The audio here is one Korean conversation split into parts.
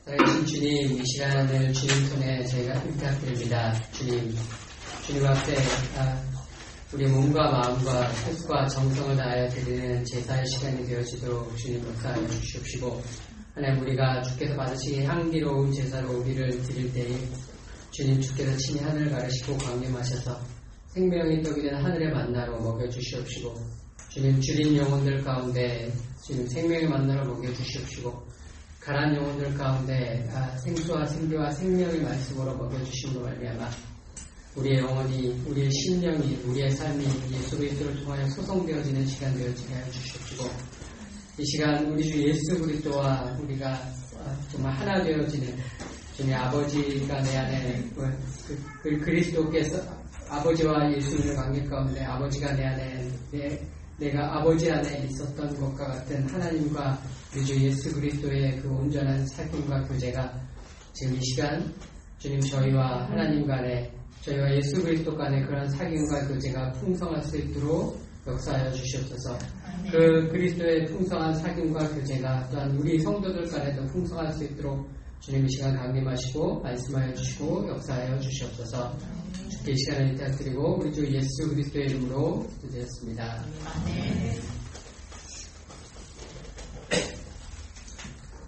살아계신 주님, 이 시간을 주님 손에 저희가 부탁드립니다. 주님 앞에 우리 몸과 마음과 뜻과 정성을 다하여 드리는 제사의 시간이 되어지도록 주님 역사하여 주시옵시고, 하나님 우리가 주께서 받으시기 향기로운 제사로 우리를 드릴 때에 주님 주께서 친히 하늘을 가르시고 광림하셔서 생명의 떡이 된 하늘의 만나로 먹여주시옵시고, 주님 줄인 영혼들 가운데 주님 생명의 만나로 먹여주시옵시고, 가란 영혼들 가운데 생수와 생기와 생명의 말씀으로 먹여주심으로 말미암아 우리의 영혼이, 우리의 심령이, 우리의 삶이 예수 그리스도를 통하여 소성되어지는 시간 되어지게 하여 주시옵시고, 이 시간 우리 주 예수 그리스도와 우리가 정말 하나 되어지는 주님 아버지가 내 안에 그리스도께서 아버지와 예수님의 관계 가운데 아버지가 내 안에 내가 아버지 안에 있었던 것과 같은 하나님과 우리 주 예수 그리스도의 그 온전한 사귐과 교제가 지금 이 시간 주님 저희와 하나님 간에, 저희와 예수 그리스도 간의 그런 사귐과 교제가 풍성할 수 있도록 역사하여 주시옵소서. 그 그리스도의 풍성한 사귐과 교제가 또한 우리 성도들 간에도 풍성할 수 있도록 주님 이 시간 강림하시고 말씀하여 주시고 역사하여 주시옵소서. 주께 이 시간을 부탁드리고 우리 주 예수 그리스도의 이름으로 기도드렸습니다.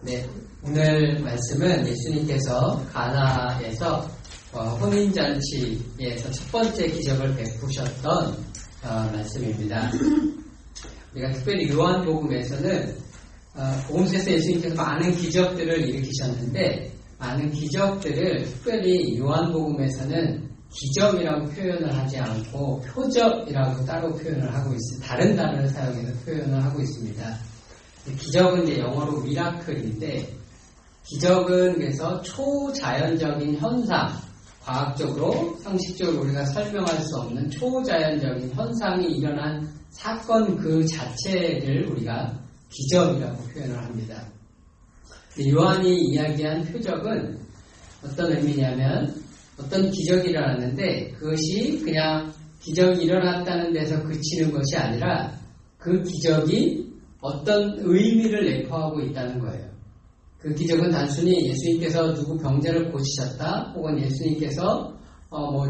네, 오늘 말씀은 예수님께서 가나에서 혼인잔치에서 첫 번째 기적을 베푸셨던 말씀입니다. 우리가 특별히 요한복음에서는 복음서에서 예수님께서 많은 기적들을 일으키셨는데, 많은 기적들을 특별히 요한복음에서는 기적이라고 표현을 하지 않고 표적이라고 따로 표현을 하고 있습니다. 다른 단어를 사용해서 표현을 하고 있습니다. 기적은 이제 영어로 미라클인데, 기적은 그래서 초자연적인 현상, 과학적으로, 상식적으로 우리가 설명할 수 없는 초자연적인 현상이 일어난 사건 그 자체를 우리가 기적이라고 표현을 합니다. 요한이 이야기한 표적은 어떤 의미냐면, 어떤 기적이 일어났는데 그것이 그냥 기적이 일어났다는 데서 그치는 것이 아니라 그 기적이 어떤 의미를 내포하고 있다는 거예요. 그 기적은 단순히 예수님께서 누구 병자를 고치셨다, 혹은 예수님께서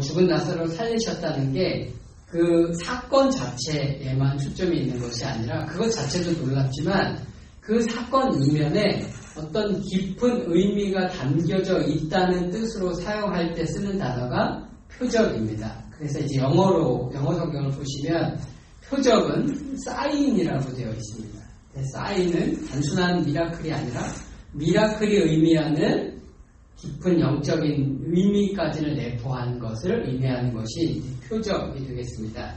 죽은 나사로를 살리셨다는 게 그 사건 자체에만 초점이 있는 것이 아니라, 그것 자체도 놀랍지만 그 사건 이면에 어떤 깊은 의미가 담겨져 있다는 뜻으로 사용할 때 쓰는 단어가 표적입니다. 그래서 이제 영어 성경을 보시면 표적은 사인이라고 되어 있습니다. 사인은 단순한 미라클이 아니라 미라클이 의미하는 깊은 영적인 의미까지를 내포한 것을 의미하는 것이 표적이 되겠습니다.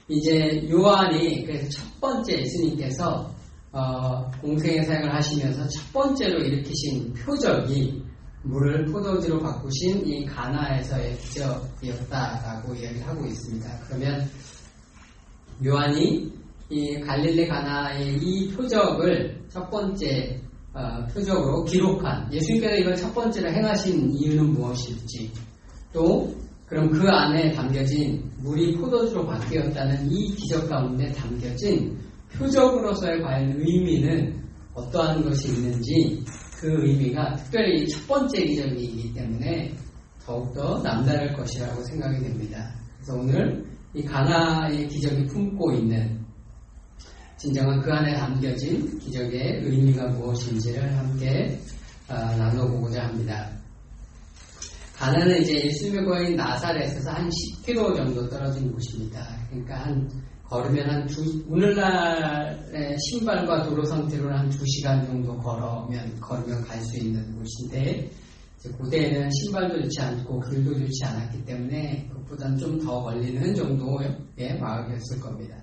이제 요한이 그래서 첫 번째 예수님께서 공생의 사역을 하시면서 첫 번째로 일으키신 표적이 물을 포도주로 바꾸신 이 가나에서의 기적이었다라고 이야기를 하고 있습니다. 그러면 요한이 이 갈릴리 가나의 이 표적을 첫 번째 표적으로 기록한, 예수님께서 이걸 첫 번째로 행하신 이유는 무엇일지, 또 그럼 그 안에 담겨진 물이 포도주로 바뀌었다는 이 기적 가운데 담겨진 표적으로서의 과연 의미는 어떠한 것이 있는지, 그 의미가 특별히 첫 번째 기적이기 때문에 더욱더 남다를 것이라고 생각이 됩니다. 그래서 오늘 이 가나의 기적이 품고 있는 진정한 그 안에 담겨진 기적의 의미가 무엇인지를 함께 나눠보고자 합니다. 가나는 이제 예수님의 고향인 나사렛에서 한 10km 정도 떨어진 곳입니다. 그러니까 걸으면 오늘날의 신발과 도로 상태로는 한 2시간 정도 걸으면 갈 수 있는 곳인데, 고대에는 신발도 좋지 않고 길도 좋지 않았기 때문에 그것보다는 좀 더 걸리는 정도의 마을이었을 겁니다.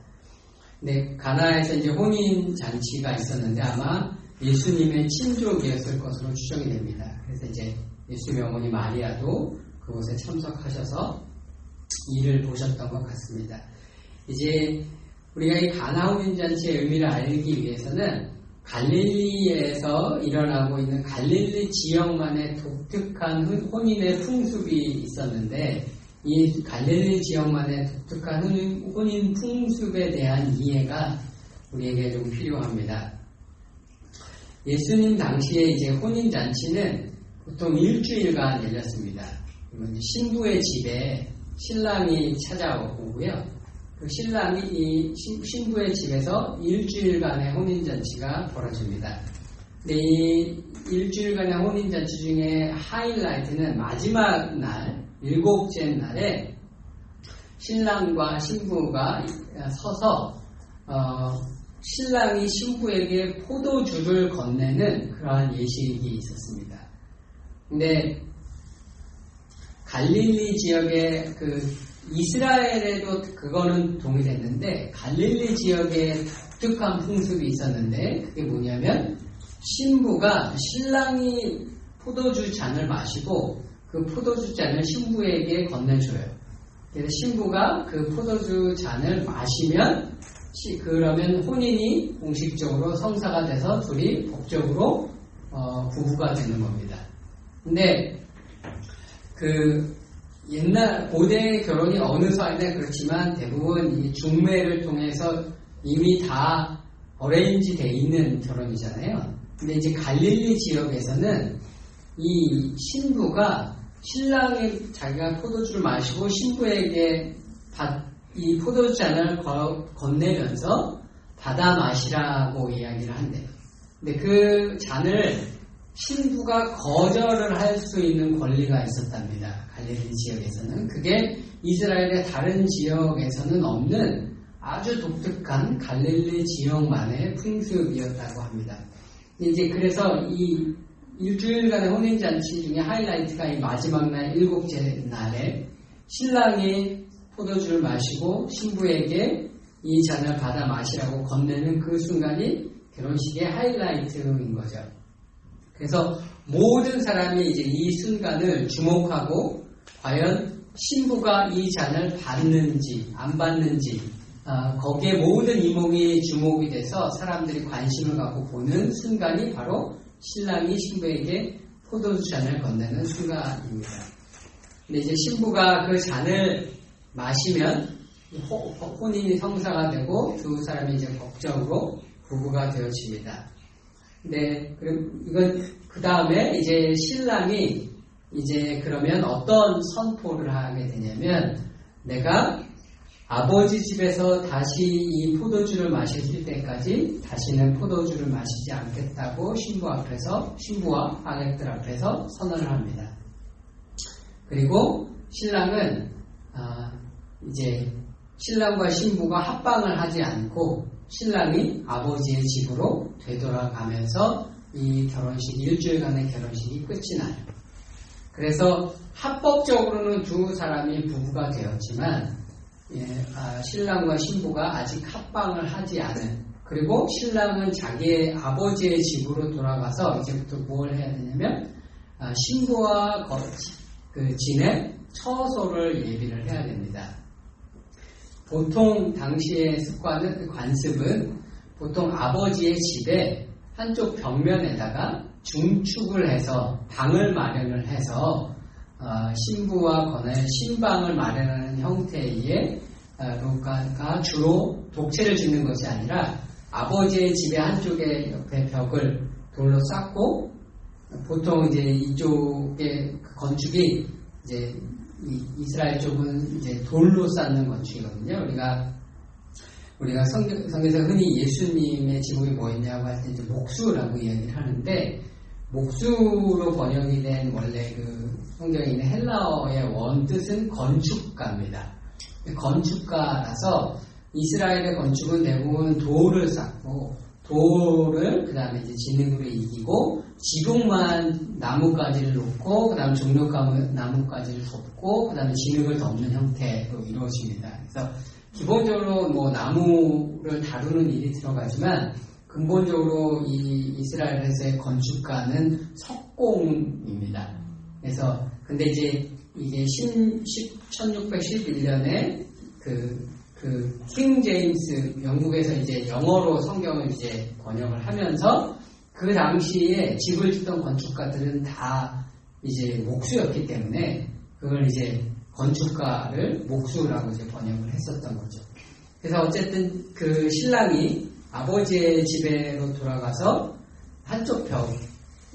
근데 가나에서 이제 혼인 잔치가 있었는데 아마 예수님의 친족이었을 것으로 추정이 됩니다. 그래서 이제 예수님의 어머니 마리아도 그곳에 참석하셔서 일을 보셨던 것 같습니다. 이제 우리가 이 가나 혼인잔치의 의미를 알기 위해서는 갈릴리에서 일어나고 있는 갈릴리 지역만의 독특한 혼인의 풍습이 있었는데, 이 갈릴리 지역만의 독특한 혼인 풍습에 대한 이해가 우리에게 좀 필요합니다. 예수님 당시에 이제 혼인잔치는 보통 일주일간 열렸습니다. 신부의 집에 신랑이 찾아오고요. 그 신랑이 이 신부의 집에서 일주일간의 혼인잔치가 벌어집니다. 근데 이 일주일간의 혼인잔치 중에 하이라이트는 마지막 날, 7째 날에 신랑과 신부가 서서 신랑이 신부에게 포도주를 건네는 그러한 예식이 있었습니다. 근데 갈릴리 지역의 이스라엘에도 그거는 동일했는데 갈릴리 지역에 독특한 풍습이 있었는데 그게 뭐냐면 신부가 신랑이 포도주 잔을 마시고 그 포도주 잔을 신부에게 건네줘요. 그래서 신부가 그 포도주 잔을 마시면 그러면 혼인이 공식적으로 성사가 돼서 둘이 법적으로 부부가 되는 겁니다. 근데 옛날 고대 결혼이 어느 사회나 그렇지만 대부분 이 중매를 통해서 이미 다 어레인지 돼 있는 결혼이잖아요. 근데 이제 갈릴리 지역에서는 이 신부가 신랑이 자기가 포도주를 마시고 신부에게 이 포도주잔을 건네면서 받아 마시라고 이야기를 한대요. 근데 그 잔을 신부가 거절을 할 수 있는 권리가 있었답니다. 갈릴리 지역에서는. 그게 이스라엘의 다른 지역에서는 없는 아주 독특한 갈릴리 지역만의 풍습이었다고 합니다. 이제 그래서 이 일주일간의 혼인잔치 중에 하이라이트가 이 마지막 날 7째 날에 신랑이 포도주를 마시고 신부에게 이 잔을 받아 마시라고 건네는 그 순간이 결혼식의 하이라이트인 거죠. 그래서 모든 사람이 이제 이 순간을 주목하고 과연 신부가 이 잔을 받는지 안 받는지 거기에 모든 이목이 주목이 돼서 사람들이 관심을 갖고 보는 순간이 바로 신랑이 신부에게 포도주 잔을 건네는 순간입니다. 근데 이제 신부가 그 잔을 마시면 혼인이 성사가 되고 두 사람이 이제 법적으로 부부가 되어집니다. 네, 그럼 이건 그 다음에 이제 신랑이 이제 그러면 어떤 선포를 하게 되냐면 내가 아버지 집에서 다시 이 포도주를 마실 때까지 다시는 포도주를 마시지 않겠다고 신부와 아객들 앞에서 선언을 합니다. 그리고 신랑은 이제 신랑과 신부가 합방을 하지 않고 신랑이 아버지의 집으로 되돌아가면서 이 결혼식, 일주일간의 결혼식이 끝이 나요. 그래서 합법적으로는 두 사람이 부부가 되었지만 신랑과 신부가 아직 합방을 하지 않은, 그리고 신랑은 자기의 아버지의 집으로 돌아가서 이제부터 뭘 해야 되냐면 신부와 지낼 처소를 예비를 해야 됩니다. 보통 당시의 관습은 보통 아버지의 집에 한쪽 벽면에다가 중축을 해서 방을 마련을 해서 신부와 권할 신방을 마련하는 형태의 가 주로 독채를 짓는 것이 아니라 아버지의 집의 한쪽에 옆에 벽을 돌로 쌓고, 보통 이제 이쪽의 건축이 이제 이스라엘 쪽은 이제 돌로 쌓는 건축이거든요. 우리가 성경에서 흔히 예수님의 지붕이 뭐였냐고 할 때 이제 목수라고 이야기를 하는데, 목수로 번역이 된 원래 성경에 있는 헬라어의 원뜻은 건축가입니다. 건축가라서 이스라엘의 건축은 대부분 돌을 쌓고 돌을 그 다음에 이제 진흙으로 이기고 지붕만 나뭇가지를 놓고 그 다음에 종려가무 나뭇가지를 덮고 그 다음에 진흙을 덮는 형태로 이루어집니다. 그래서 기본적으로 뭐 나무를 다루는 일이 들어가지만 근본적으로 이 이스라엘에서의 건축가는 석공입니다. 그래서 근데 이제 이게 1611년에 킹 제임스 영국에서 이제 영어로 성경을 이제 번역을 하면서 그 당시에 집을 짓던 건축가들은 다 이제 목수였기 때문에 그걸 이제 건축가를 목수라고 이제 번역을 했었던 거죠. 그래서 어쨌든 그 신랑이 아버지의 집에로 돌아가서 한쪽 벽,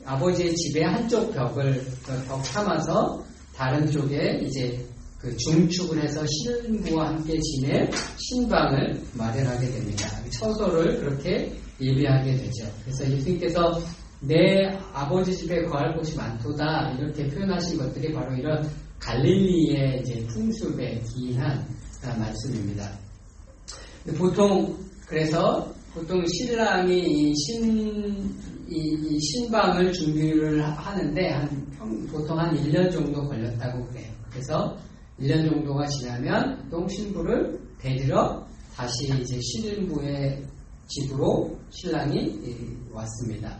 아버지의 집의 한쪽 벽을 벽 삼아서 다른 쪽에 이제 그 중축을 해서 신부와 함께 지낼 신방을 마련하게 됩니다. 처소를 그렇게 예비하게 되죠. 그래서 예수님께서 내 아버지 집에 거할 곳이 많도다 이렇게 표현하신 것들이 바로 이런 갈릴리의 이제 풍습에 기인한 말씀입니다. 그래서 보통 신랑이 이 신방을 준비를 하는데 보통 한 1년 정도 걸렸다고 그래요. 그래서 1년 정도가 지나면 보통 신부를 데리러 다시 이제 신부의 집으로 신랑이 왔습니다.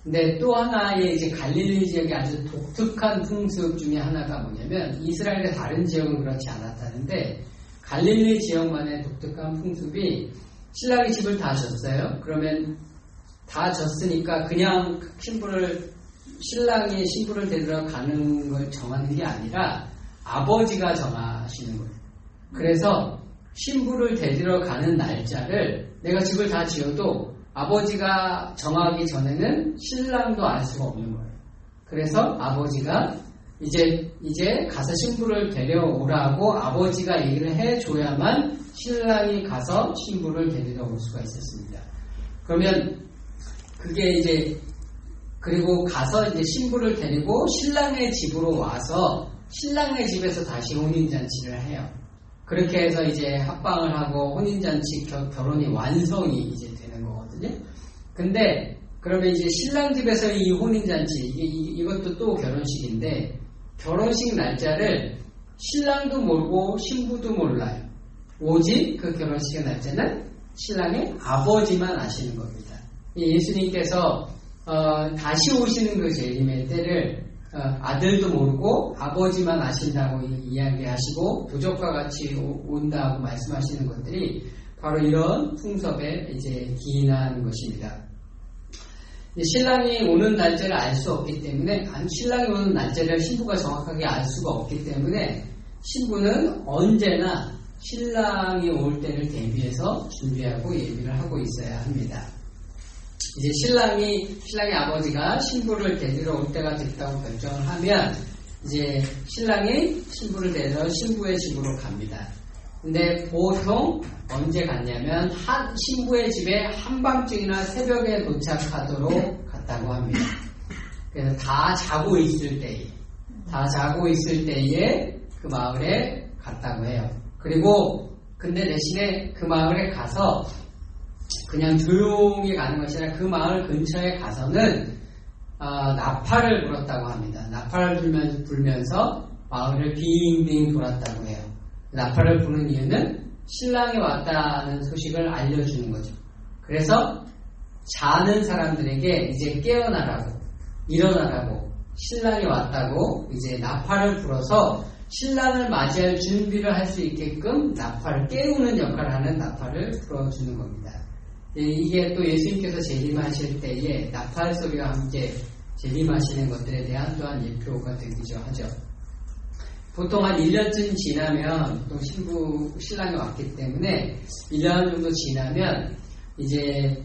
근데 또 하나의 이제 갈릴리 지역의 아주 독특한 풍습 중에 하나가 뭐냐면 이스라엘의 다른 지역은 그렇지 않았다는데 갈릴리 지역만의 독특한 풍습이 신랑이 집을 다 졌어요. 그러면 다 졌으니까 그냥 신랑이 신부를 데리러 가는 걸 정하는 게 아니라 아버지가 정하시는 거예요. 그래서 신부를 데리러 가는 날짜를 내가 집을 다 지어도 아버지가 정하기 전에는 신랑도 알 수가 없는 거예요. 그래서 아버지가 이제 가서 신부를 데려오라고 아버지가 얘기를 해줘야만 신랑이 가서 신부를 데리러 올 수가 있었습니다. 그러면 그게 이제 그리고 가서 이제 신부를 데리고 신랑의 집으로 와서 신랑의 집에서 다시 혼인잔치를 해요. 그렇게 해서 이제 합방을 하고 혼인잔치 결혼이 완성이 이제 되는 거거든요. 근데 그러면 이제 신랑 집에서 이 혼인잔치 이것도 또 결혼식인데 결혼식 날짜를 신랑도 모르고 신부도 몰라요. 오직 그 결혼식의 날짜는 신랑의 아버지만 아시는 겁니다. 예수님께서 다시 오시는 그 재림의 때를 아들도 모르고 아버지만 아신다고 이야기하시고 부족과 같이 온다고 말씀하시는 것들이 바로 이런 풍습에 이제 기인한 것입니다. 신랑이 오는 날짜를 알 수 없기 때문에 신랑이 오는 날짜를 신부가 정확하게 알 수가 없기 때문에 신부는 언제나 신랑이 올 때를 대비해서 준비하고 예비를 하고 있어야 합니다. 이제 신랑의 아버지가 신부를 데리러 올 때가 됐다고 결정을 하면 이제 신랑이 신부를 데리러 신부의 집으로 갑니다. 근데 보통 언제 갔냐면 신부의 집에 한밤중이나 새벽에 도착하도록 갔다고 합니다. 그래서 다 자고 있을 때에 그 마을에 갔다고 해요. 그리고 근데 대신에 그 마을에 가서 그냥 조용히 가는 것이 아니라 그 마을 근처에 가서는 나팔을 불었다고 합니다. 나팔을 불면서 마을을 빙빙 돌았다고 해요. 나팔을 부는 이유는 신랑이 왔다는 소식을 알려주는 거죠. 그래서 자는 사람들에게 이제 깨어나라고, 일어나라고, 신랑이 왔다고 이제 나팔을 불어서 신랑을 맞이할 준비를 할 수 있게끔 나팔을 깨우는 역할을 하는 나팔을 불어주는 겁니다. 이게 또 예수님께서 재림하실 때에 나팔 소리와 함께 재림하시는 것들에 대한 또한 예표가 되기도 하죠. 보통 한 1년쯤 지나면 또 신랑이 왔기 때문에 1년 정도 지나면 이제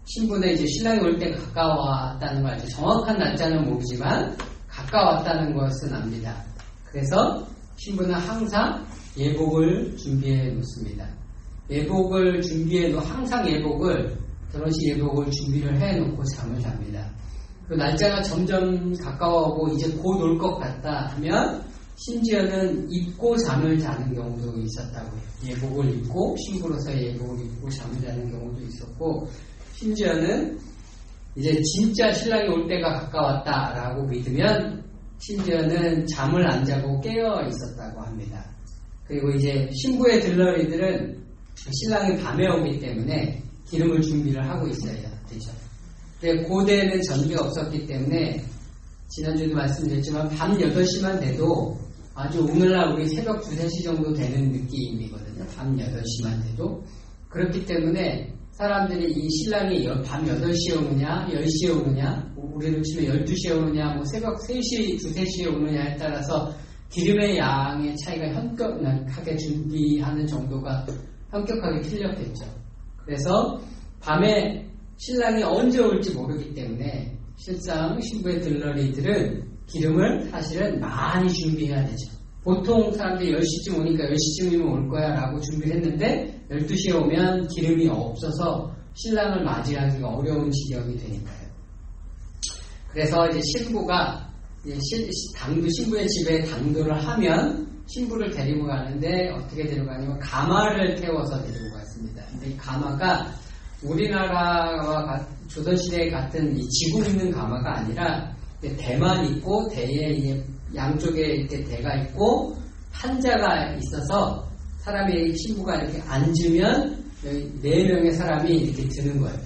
신부는 이제 신랑이 올 때 가까웠다는 걸 알죠. 정확한 날짜는 모르지만 가까웠다는 것은 압니다. 그래서 신부는 항상 예복을 준비해 놓습니다. 항상 결혼식 예복을 준비를 해 놓고 잠을 잡니다. 그 날짜가 점점 가까워오고 이제 곧 올 것 같다 하면 심지어는 입고 잠을 자는 경우도 있었다고 해요. 예복을 입고 신부로서의 예복을 입고 잠을 자는 경우도 있었고 심지어는 이제 진짜 신랑이 올 때가 가까웠다라고 믿으면 심지어는 잠을 안 자고 깨어 있었다고 합니다. 그리고 이제 신부의 들러리들은 신랑이 밤에 오기 때문에 기름을 준비를 하고 있어야 되죠. 근데 고대에는 전기가 없었기 때문에 지난주에도 말씀드렸지만 밤 8시만 돼도 아주 오늘날 우리 새벽 2, 3시 정도 되는 느낌이거든요. 밤 8시만 돼도. 그렇기 때문에 사람들이 이 신랑이 밤 8시에 오느냐, 10시에 오느냐, 우리로 치면 12시에 오느냐, 뭐 새벽 3시, 2, 3시에 오느냐에 따라서 기름의 양의 차이가 현격하게 준비하는 정도가 현격하게 틀렸겠죠. 그래서 밤에 신랑이 언제 올지 모르기 때문에 실상 신부의 들러리들은 기름을 사실은 많이 준비해야 되죠. 보통 사람들이 10시쯤 오니까 10시쯤이면 올 거야 라고 준비를 했는데 12시에 오면 기름이 없어서 신랑을 맞이하기가 어려운 지경이 되니까요. 그래서 이제 신부가 신부의 집에 당도를 하면 신부를 데리고 가는데 어떻게 데리고 가냐면 가마를 태워서 데리고 갔습니다. 근데 이 가마가 우리나라와 조선시대에 같은 이 지붕 있는 가마가 아니라 대만 있고 대에 양쪽에 이렇게 대가 있고 판자가 있어서 사람이 신부가 이렇게 앉으면 4명의 사람이 이렇게 드는 거예요.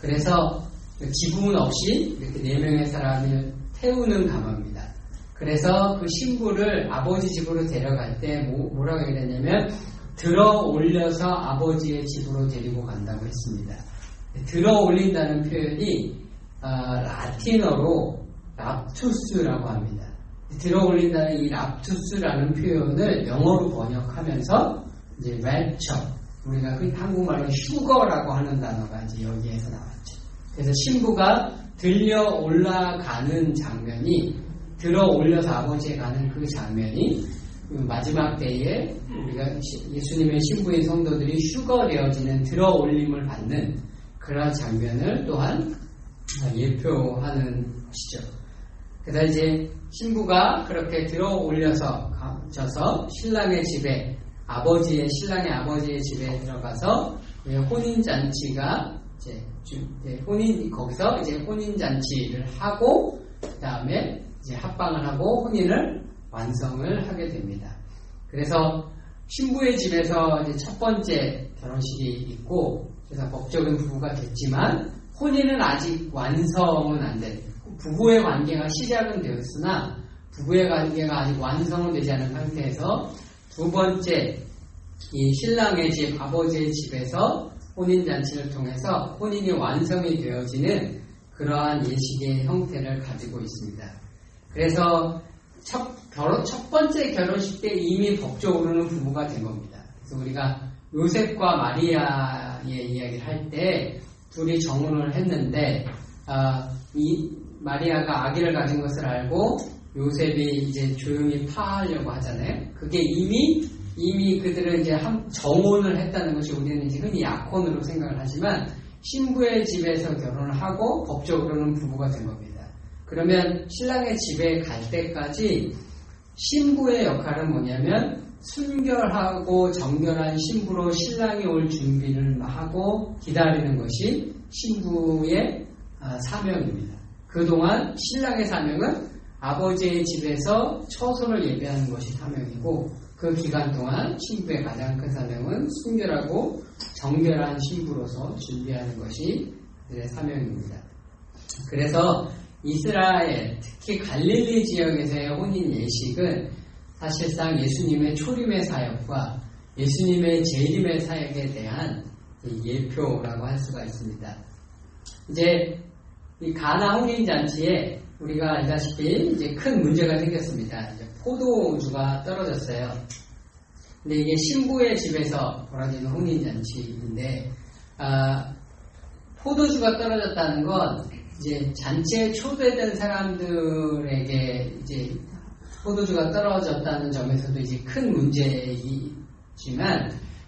그래서 지붕은 없이 이렇게 4명의 사람을 태우는 가마입니다. 그래서 그 신부를 아버지 집으로 데려갈 때 뭐라고 얘기했냐면 들어 올려서 아버지의 집으로 데리고 간다고 했습니다. 들어 올린다는 표현이 라틴어로 랍투스라고 합니다. 들어 올린다는 이 랍투스라는 표현을 영어로 번역하면서 이제 랩처, 우리가 그 한국말로 휴거라고 하는 단어가 이제 여기에서 나왔죠. 그래서 신부가 들려 올라가는 장면이, 들어 올려서 아버지에 가는 그 장면이 마지막 때에 우리가 예수님의 신부인 성도들이 휴거되어지는 들어 올림을 받는 그런 장면을 또한 예표하는 것이죠. 그래서 이제 신부가 그렇게 들어 올려서 신랑의 집에 신랑의 아버지의 집에 들어가서 혼인잔치가 거기서 이제 혼인잔치를 하고 그 다음에 이제 합방을 하고 혼인을 완성을 하게 됩니다. 그래서 신부의 집에서 이제 첫 번째 결혼식이 있고 그래서 법적인 부부가 됐지만 혼인은 아직 완성은 안 된, 부부의 관계가 시작은 되었으나 부부의 관계가 아직 완성은 되지 않은 상태에서 두 번째 이 신랑의 집, 아버지의 집에서 혼인잔치를 통해서 혼인이 완성이 되어지는 그러한 예식의 형태를 가지고 있습니다. 그래서 첫 번째 결혼식 때 이미 법적으로는 부부가 된 겁니다. 그래서 우리가 요셉과 마리아의 이야기를 할 때 둘이 정혼을 했는데 이 마리아가 아기를 가진 것을 알고 요셉이 이제 조용히 파하려고 하잖아요. 그게 이미 그들은 이제 정혼을 했다는 것이 우리는 이제 흔히 약혼으로 생각을 하지만 신부의 집에서 결혼을 하고 법적으로는 부부가 된 겁니다. 그러면 신랑의 집에 갈 때까지 신부의 역할은 뭐냐면 순결하고 정결한 신부로 신랑이 올 준비를 하고 기다리는 것이 신부의 사명입니다. 그동안 신랑의 사명은 아버지의 집에서 처소를 예배하는 것이 사명이고 그 기간 동안 신부의 가장 큰 사명은 순결하고 정결한 신부로서 준비하는 것이 그들의 사명입니다. 그래서 이스라엘, 특히 갈릴리 지역에서의 혼인 예식은 사실상 예수님의 초림의 사역과 예수님의 재림의 사역에 대한 예표라고 할 수가 있습니다. 이제 이 가나 혼인잔치에 우리가 알다시피 이제 큰 문제가 생겼습니다. 이제 포도주가 떨어졌어요. 근데 이게 신부의 집에서 벌어지는 혼인잔치인데, 포도주가 떨어졌다는 건 이제 잔치에 초대된 사람들에게 이제 포도주가 떨어졌다는 점에서도 이제 큰 문제이지만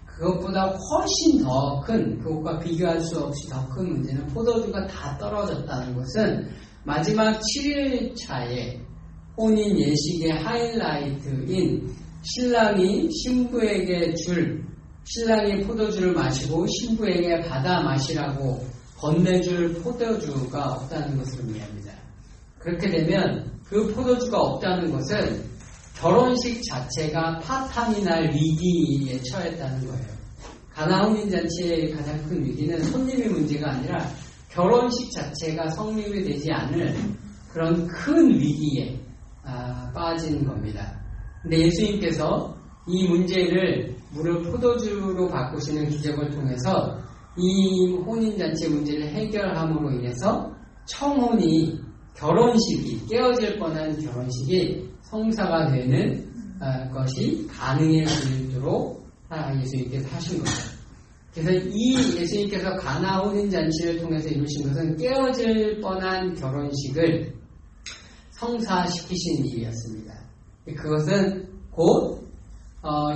그것보다 훨씬 더 큰, 그것과 비교할 수 없이 더 큰 문제는 포도주가 다 떨어졌다는 것은 마지막 7일차에 혼인 예식의 하이라이트인 신랑이 신부에게 신랑이 포도주를 마시고 신부에게 받아 마시라고 건네줄 포도주가 없다는 것을 의미합니다. 그렇게 되면 그 포도주가 없다는 것은 결혼식 자체가 파탄이 날 위기에 처했다는 거예요. 가나 혼인잔치의 가장 큰 위기는 손님의 문제가 아니라 결혼식 자체가 성립이 되지 않을 그런 큰 위기에 빠진 겁니다. 근데 예수님께서 이 문제를 물을 포도주로 바꾸시는 기적을 통해서 이 혼인잔치 문제를 해결함으로 인해서 청혼이 결혼식이 깨어질 뻔한 결혼식이 성사가 되는 것이 가능해지도록 예수님께서 하신 거죠. 그래서 이 예수님께서 가나 혼인잔치를 통해서 이루신 것은 깨어질 뻔한 결혼식을 성사시키신 일이었습니다. 그것은 곧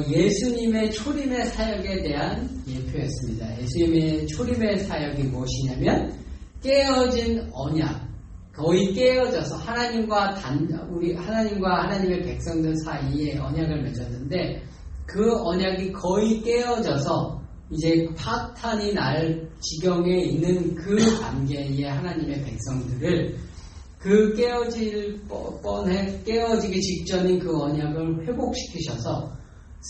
예수님의 초림의 사역에 대한 예표였습니다. 예수님의 초림의 사역이 무엇이냐면 깨어진 언약, 거의 깨어져서 하나님과 하나님의 백성들 사이에 언약을 맺었는데 그 언약이 거의 깨어져서 이제 파탄이 날 지경에 있는 그 관계의 하나님의 백성들을 그 깨어지기 직전인 그 언약을 회복시키셔서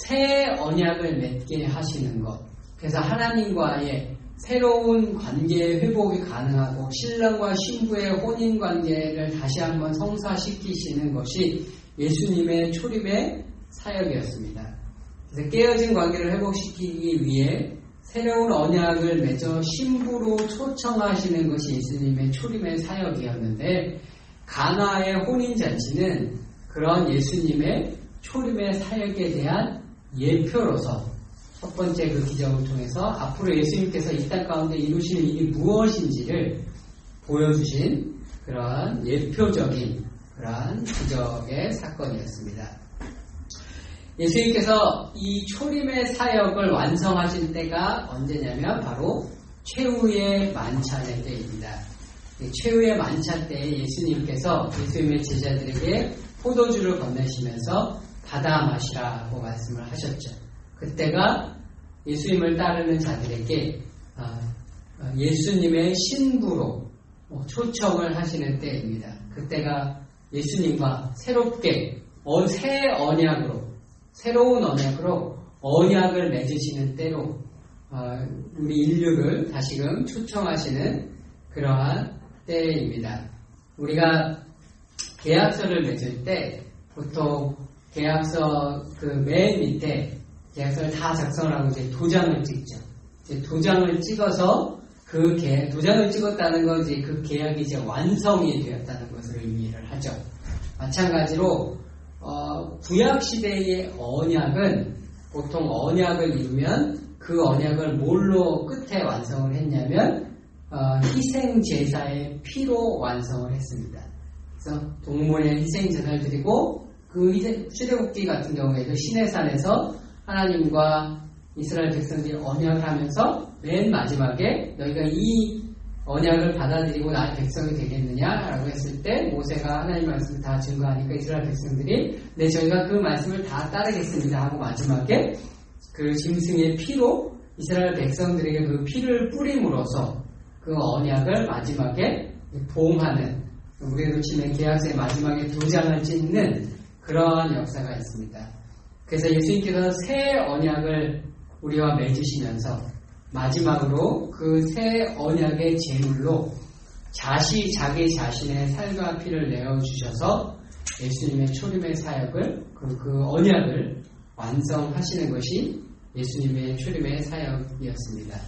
새 언약을 맺게 하시는 것. 그래서 하나님과의 새로운 관계의 회복이 가능하고 신랑과 신부의 혼인 관계를 다시 한번 성사시키시는 것이 예수님의 초림의 사역이었습니다. 그래서 깨어진 관계를 회복시키기 위해 새로운 언약을 맺어 신부로 초청하시는 것이 예수님의 초림의 사역이었는데 가나의 혼인잔치는 그런 예수님의 초림의 사역에 대한 예표로서 첫 번째 그 기적을 통해서 앞으로 예수님께서 이 땅 가운데 이루실 일이 무엇인지를 보여주신 그러한 예표적인 그러한 기적의 사건이었습니다. 예수님께서 이 초림의 사역을 완성하신 때가 언제냐면 바로 최후의 만찬의 때입니다. 최후의 만찬 때에 예수님께서 예수님의 제자들에게 포도주를 건네시면서 받아 마시라고 말씀을 하셨죠. 그때가 예수님을 따르는 자들에게 예수님의 신부로 초청을 하시는 때입니다. 그때가 예수님과 새롭게 새 언약으로 새로운 언약으로 언약을 맺으시는 때로 우리 인류를 다시금 초청하시는 그러한 때입니다. 우리가 계약서를 맺을 때 보통 계약서 그 맨 밑에 계약서를 다 작성을 하고 이제 도장을 찍죠. 이제 도장을 찍어서 도장을 찍었다는 건 이제 그 계약이 이제 완성이 되었다는 것을 의미를 하죠. 마찬가지로 구약 시대의 언약은 보통 언약을 이루면 그 언약을 뭘로 끝에 완성을 했냐면 희생 제사의 피로 완성을 했습니다. 그래서 동물의 희생 제사를 드리고 그 출애굽기 같은 경우에도 시내산에서 하나님과 이스라엘 백성들이 언약을 하면서 맨 마지막에 너희가 이 언약을 받아들이고 나의 백성이 되겠느냐라고 했을 때 모세가 하나님 말씀을 다 증거하니까 이스라엘 백성들이 네 저희가 그 말씀을 다 따르겠습니다 하고 마지막에 그 짐승의 피로 이스라엘 백성들에게 그 피를 뿌림으로써 그 언약을 마지막에 보응하는 우리로 치면 계약서의 마지막에 도장을 찍는 그러한 역사가 있습니다. 그래서 예수님께서 새 언약을 우리와 맺으시면서 마지막으로 그 새 언약의 제물로 자기 자신의 살과 피를 내어주셔서 예수님의 초림의 사역을 그 언약을 완성하시는 것이 예수님의 초림의 사역이었습니다.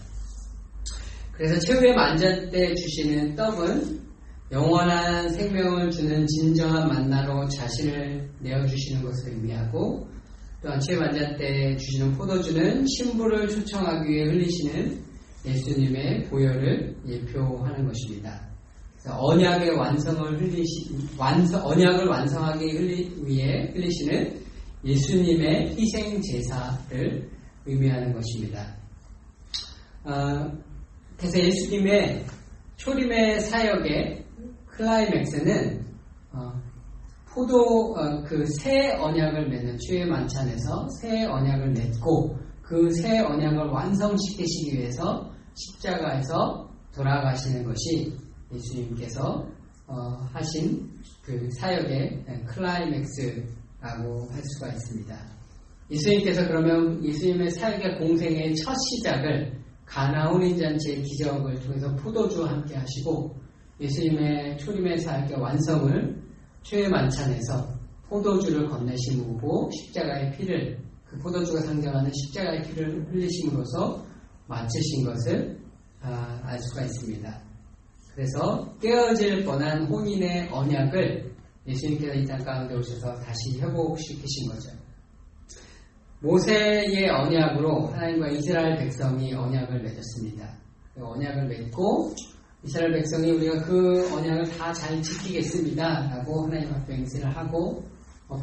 그래서 최후의 만찬 때 주시는 떡은 영원한 생명을 주는 진정한 만나로 자신을 내어주시는 것을 의미하고 또한 최후의 만찬 때 주시는 포도주는 신부를 초청하기 위해 흘리시는 예수님의 보혈을 예표하는 것입니다. 그래서 언약의 언약을 완성하기 위해 흘리시는 예수님의 희생 제사를 의미하는 것입니다. 그래서 예수님의 초림의 사역의 클라이맥스는 그 새 언약을 맺는 최후의 만찬에서 새 언약을 맺고 그 새 언약을 완성시키시기 위해서 십자가에서 돌아가시는 것이 예수님께서 하신 그 사역의 클라이맥스라고 할 수가 있습니다. 예수님께서 그러면 예수님의 사역의 공생의 첫 시작을 가나 혼인잔치의 기적을 통해서 포도주와 함께 하시고 예수님의 초림의 사역의 완성을 최후의 만찬에서 포도주를 건네심으로 십자가의 피를 그 포도주가 상징하는 십자가의 피를 흘리심으로써 마치신 것을 알 수가 있습니다. 그래서 깨어질 뻔한 혼인의 언약을 예수님께서 이 땅 가운데 오셔서 다시 회복시키신 거죠. 모세의 언약으로 하나님과 이스라엘 백성이 언약을 맺었습니다. 그 언약을 맺고 이스라엘 백성이 우리가 그 언약을 다 잘 지키겠습니다 라고 하나님 앞에 맹세를 하고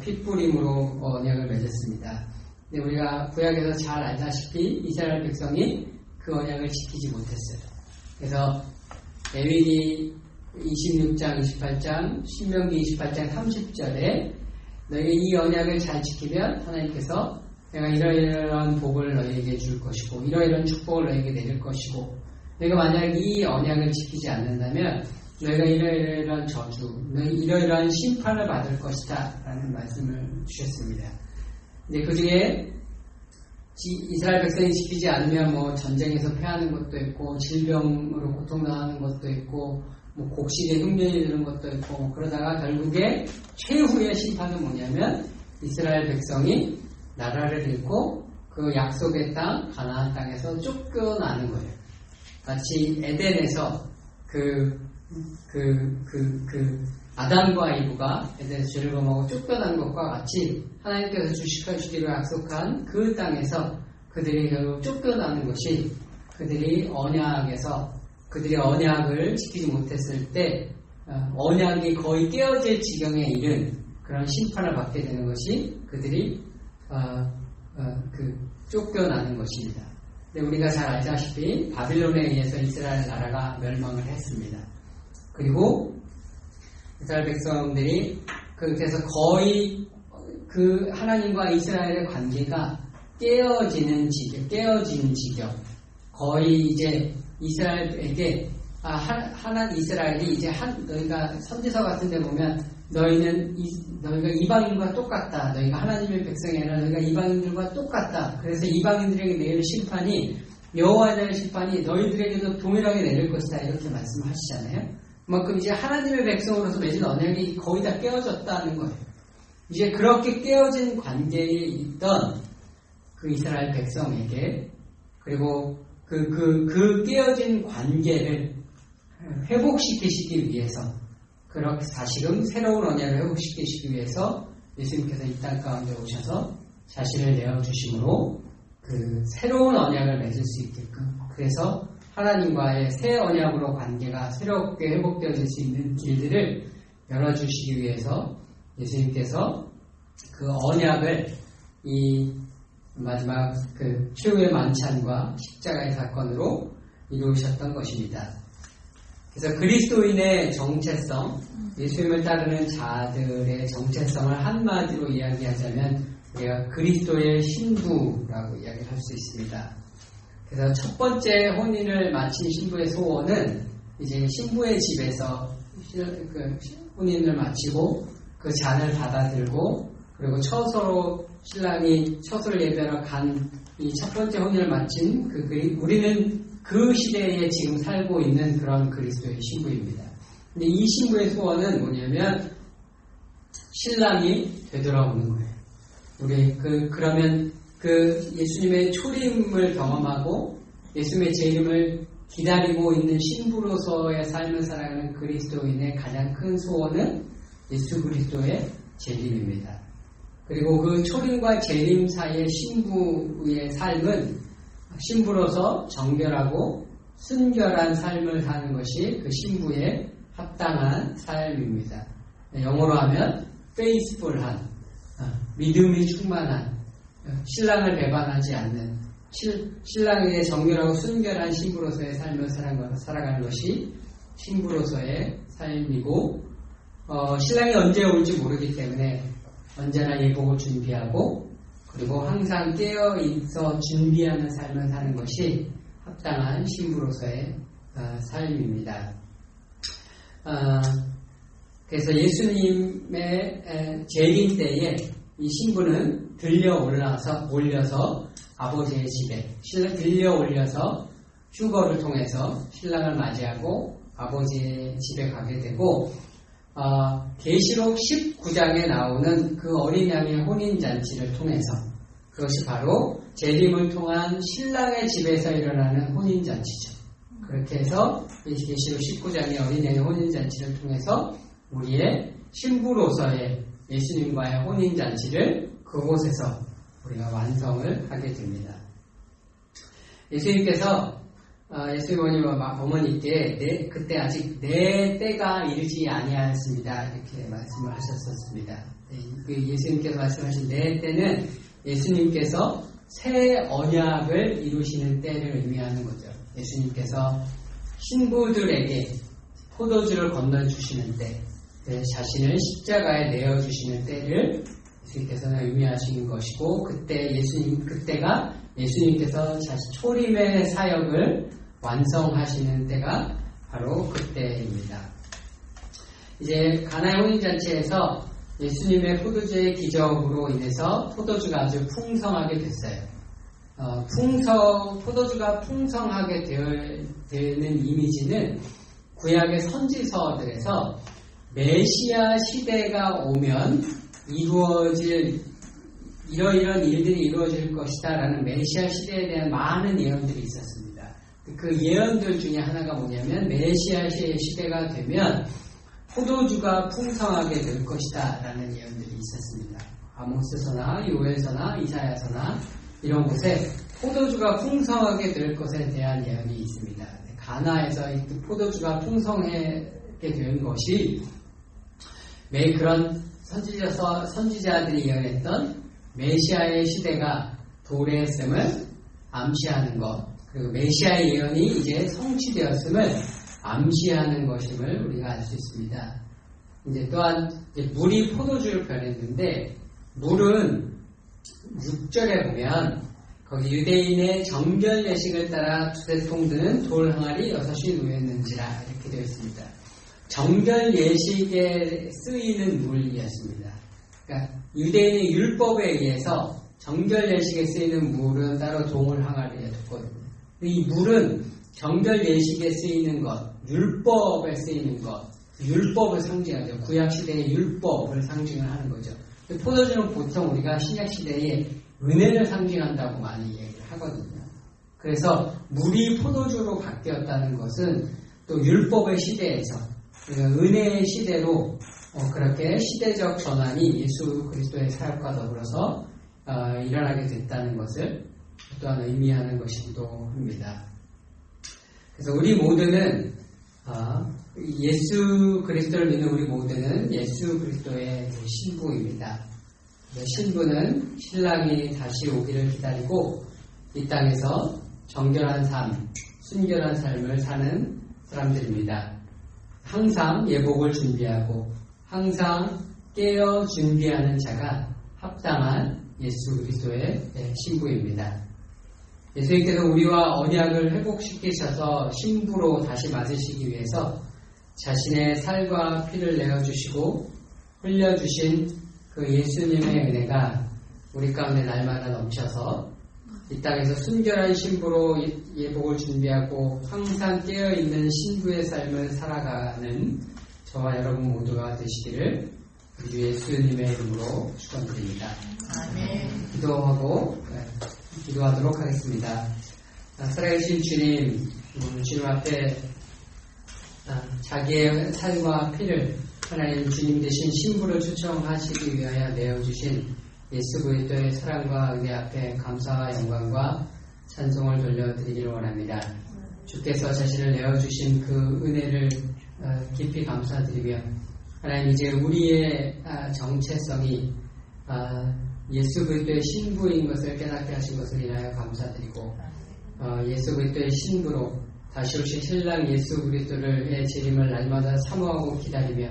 핏부림으로 언약을 맺었습니다. 근데 우리가 구약에서 잘 알다시피 이스라엘 백성이 그 언약을 지키지 못했어요. 그래서 레위기 26장, 28장, 신명기 28장 30절에 너희가 이 언약을 잘 지키면 하나님께서 내가 이러이러한 복을 너희에게 줄 것이고 이러이러한 축복을 너희에게 내릴 것이고 너희가 만약 이 언약을 지키지 않는다면 너희가 이러이러한 저주, 너희 이러이러한 심판을 받을 것이다 라는 말씀을 주셨습니다. 근데 그 중에 이스라엘 백성이 지키지 않으면 뭐 전쟁에서 패하는 것도 있고 질병으로 고통당하는 것도 있고 뭐 곡식에 흉년이 드는 것도 있고 뭐 그러다가 결국에 최후의 심판은 뭐냐면 이스라엘 백성이 나라를 잃고 그 약속의 땅 가나안 땅에서 쫓겨나는 거예요. 마치 에덴에서 아담과 이브가 에덴에서 죄를 범하고 쫓겨난 것과 같이 하나님께서 주시기로 약속한 그 땅에서 그들이 결국 쫓겨나는 것이 그들이 언약을 지키지 못했을 때 언약이 거의 깨어질 지경에 이른 그런 심판을 받게 되는 것이 그들이 쫓겨나는 것입니다. 근데 우리가 잘 알다시피 바빌론에 의해서 이스라엘 나라가 멸망을 했습니다. 그리고 이스라엘 백성들이 그래서 거의 그 하나님과 이스라엘의 관계가 깨어진 지경. 거의 이제 이스라엘에게 이스라엘이 이제 너희가 선지서 같은 데 보면 너희가 이방인과 똑같다. 너희가 하나님의 백성이 아니라 너희가 이방인들과 똑같다. 그래서 이방인들에게 내릴 심판이 여호와의 심판이 너희들에게도 동일하게 내릴 것이다. 이렇게 말씀하시잖아요. 그만큼 이제 하나님의 백성으로서 맺은 언약이 거의 다 깨어졌다는 거예요. 이제 그렇게 깨어진 관계에 있던 그 이스라엘 백성에게 그리고 그 깨어진 관계를 회복시키시기 위해서 그렇게 다시금 새로운 언약을 회복시키시기 위해서 예수님께서 이 땅 가운데 오셔서 자신을 내어주심으로 그 새로운 언약을 맺을 수 있게끔 그래서 하나님과의 새 언약으로 관계가 새롭게 회복되어질 수 있는 길들을 열어주시기 위해서 예수님께서 그 언약을 이 마지막 그 최후의 만찬과 십자가의 사건으로 이루셨던 것입니다. 그래서 그리스도인의 정체성, 예수님을 따르는 자들의 정체성을 한마디로 이야기하자면 우리가 그리스도의 신부라고 이야기를 할 수 있습니다. 그래서 첫 번째 혼인을 마친 신부의 소원은 이제 신부의 집에서 혼인을 마치고 그 잔을 받아들고 그리고 신랑이 처소를 예배하러 간 이 첫 번째 혼인을 마친 우리는 그 시대에 지금 살고 있는 그런 그리스도의 신부입니다. 근데 이 신부의 소원은 뭐냐면 신랑이 되돌아오는 거예요. 우리 그러면 예수님의 초림을 경험하고 예수님의 재림을 기다리고 있는 신부로서의 삶을 살아가는 그리스도인의 가장 큰 소원은 예수 그리스도의 재림입니다. 그리고 그 초림과 재림 사이의 신부의 삶은 신부로서 정결하고 순결한 삶을 사는 것이 그 신부의 합당한 삶입니다. 영어로 하면 faithful한, 믿음이 충만한, 신랑을 배반하지 않는 신랑에게 정결하고 순결한 신부로서의 삶을 살아가는 것이 신부로서의 삶이고 신랑이 언제 올지 모르기 때문에 언제나 예복을 준비하고 그리고 항상 깨어있어 준비하는 삶을 사는 것이 합당한 신부로서의 삶입니다. 그래서 예수님의 재림 때에 이 신부는 올려서 아버지의 집에 들려 올려서 휴거를 통해서 신랑을 맞이하고 아버지의 집에 가게 되고 계시록 19장에 나오는 그 어린 양의 혼인잔치를 통해서 그것이 바로 재림을 통한 신랑의 집에서 일어나는 혼인잔치죠. 그렇게 해서 계시록 19장의 어린 양의 혼인잔치를 통해서 우리의 신부로서의 예수님과의 혼인잔치를 그곳에서 우리가 완성을 하게 됩니다. 예수님께서 예수님 어머니께 그때 아직 내 때가 이르지 아니하였습니다. 이렇게 말씀을 하셨었습니다. 예수님께서 말씀하신 내 때는 예수님께서 새 언약을 이루시는 때를 의미하는 거죠. 예수님께서 신부들에게 포도주를 건너주시는 때, 자신을 십자가에 내어주시는 때를 예수님께서는 의미하시는 것이고, 그때가 예수님께서 초림의 사역을 완성하시는 때가 바로 그때입니다. 이제 가나의 혼인잔치에서 예수님의 포도주의 기적으로 인해서 포도주가 아주 풍성하게 됐어요. 포도주가 풍성하게 되는 이미지는 구약의 선지서들에서 메시아 시대가 오면 이러이런 일들이 이루어질 것이다 라는 메시아 시대에 대한 많은 예언들이 있었습니다. 그 예언들 중에 하나가 뭐냐면 메시아 시대가 되면 포도주가 풍성하게 될 것이다 라는 예언들이 있었습니다. 아모스서나 요엘서나 이사야서나 이런 곳에 포도주가 풍성하게 될 것에 대한 예언이 있습니다. 가나에서 포도주가 풍성하게 된 것이 매일 그런 선지자들이 예언했던 메시아의 시대가 도래했음을 암시하는 것, 그리고 메시아의 예언이 이제 성취되었음을 암시하는 것임을 우리가 알 수 있습니다. 이제 또한 물이 포도주를 변했는데, 물은 6절에 보면 거기 유대인의 정결 예식을 따라 2통 드는 돌 항아리 6이 놓였는지라 이렇게 되어 있습니다. 정결 예식에 쓰이는 물이었습니다. 그러니까 유대인의 율법에 의해서 정결 예식에 쓰이는 물은 따로 동을 항아리에 뒀거든요. 이 물은 정결 예식에 쓰이는 것, 율법에 쓰이는 것, 율법을 상징하죠. 구약 시대의 율법을 상징을 하는 거죠. 포도주는 보통 우리가 신약 시대에 은혜를 상징한다고 많이 얘기를 하거든요. 그래서 물이 포도주로 바뀌었다는 것은 또 율법의 시대에서 은혜의 시대로 그렇게 시대적 전환이 예수 그리스도의 사역과 더불어서 일어나게 됐다는 것을 또한 의미하는 것이기도 합니다. 그래서 우리 모두는 예수 그리스도를 믿는 우리 모두는 예수 그리스도의 신부입니다. 신부는 신랑이 다시 오기를 기다리고 이 땅에서 정결한 삶, 순결한 삶을 사는 사람들입니다. 항상 예복을 준비하고 항상 깨어 준비하는 자가 합당한 예수 그리스도의 신부입니다. 예수님께서 우리와 언약을 회복시키셔서 신부로 다시 맞으시기 위해서 자신의 살과 피를 내어주시고 흘려주신 그 예수님의 은혜가 우리 가운데 날마다 넘쳐서 이 땅에서 순결한 신부로 예복을 준비하고 항상 깨어있는 신부의 삶을 살아가는 저와 여러분 모두가 되시기를 우리 예수님의 이름으로 축원드립니다. 아멘. 기도하도록 하겠습니다. 살아계신 주님, 주님 앞에 자기의 살과 피를 하나님 주님 되신 신부를 초청하시기 위하여 내어주신 예수 그리스도의 사랑과 은혜 앞에 감사와 영광과 찬송을 돌려드리기를 원합니다. 주께서 자신을 내어주신 그 은혜를 깊이 감사드리며 하나님 이제 우리의 정체성이 예수 그리스도의 신부인 것을 깨닫게 하신 것을 인하여 감사드리고 예수 그리스도의 신부로 다시 오실 신랑 예수 그리스도의 재림을 날마다 사모하고 기다리며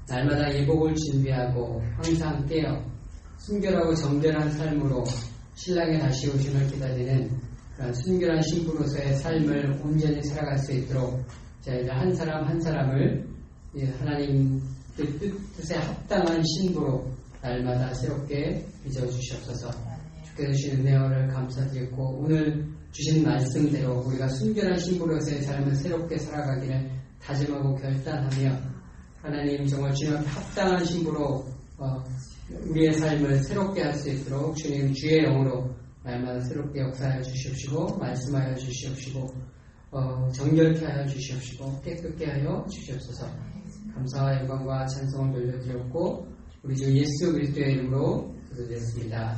날마다 예복을 준비하고 항상 깨어 순결하고 정결한 삶으로 신랑의 다시 오심을 기다리는 그런 순결한 신부로서의 삶을 온전히 살아갈 수 있도록 저희가 한 사람 한 사람을 하나님 뜻에 합당한 신부로 날마다 새롭게 빚어주시옵소서. 주께서 주신 은혜를 감사드리고 오늘 주신 말씀대로 우리가 순결한 신부로서의 삶을 새롭게 살아가기를 다짐하고 결단하며 하나님 정말 주님 앞에 합당한 신부로 우리의 삶을 새롭게 할 수 있도록 주님 주의 영으로 날마다 새롭게 역사하여 주시옵시고 말씀하여 주시옵시고 정결케 하여 주시옵시고 깨끗게 하여 주시옵소서. 감사와 영광과 찬송을 돌려드렸고 우리 주 예수 그리스도의 이름으로 기도드렸습니다.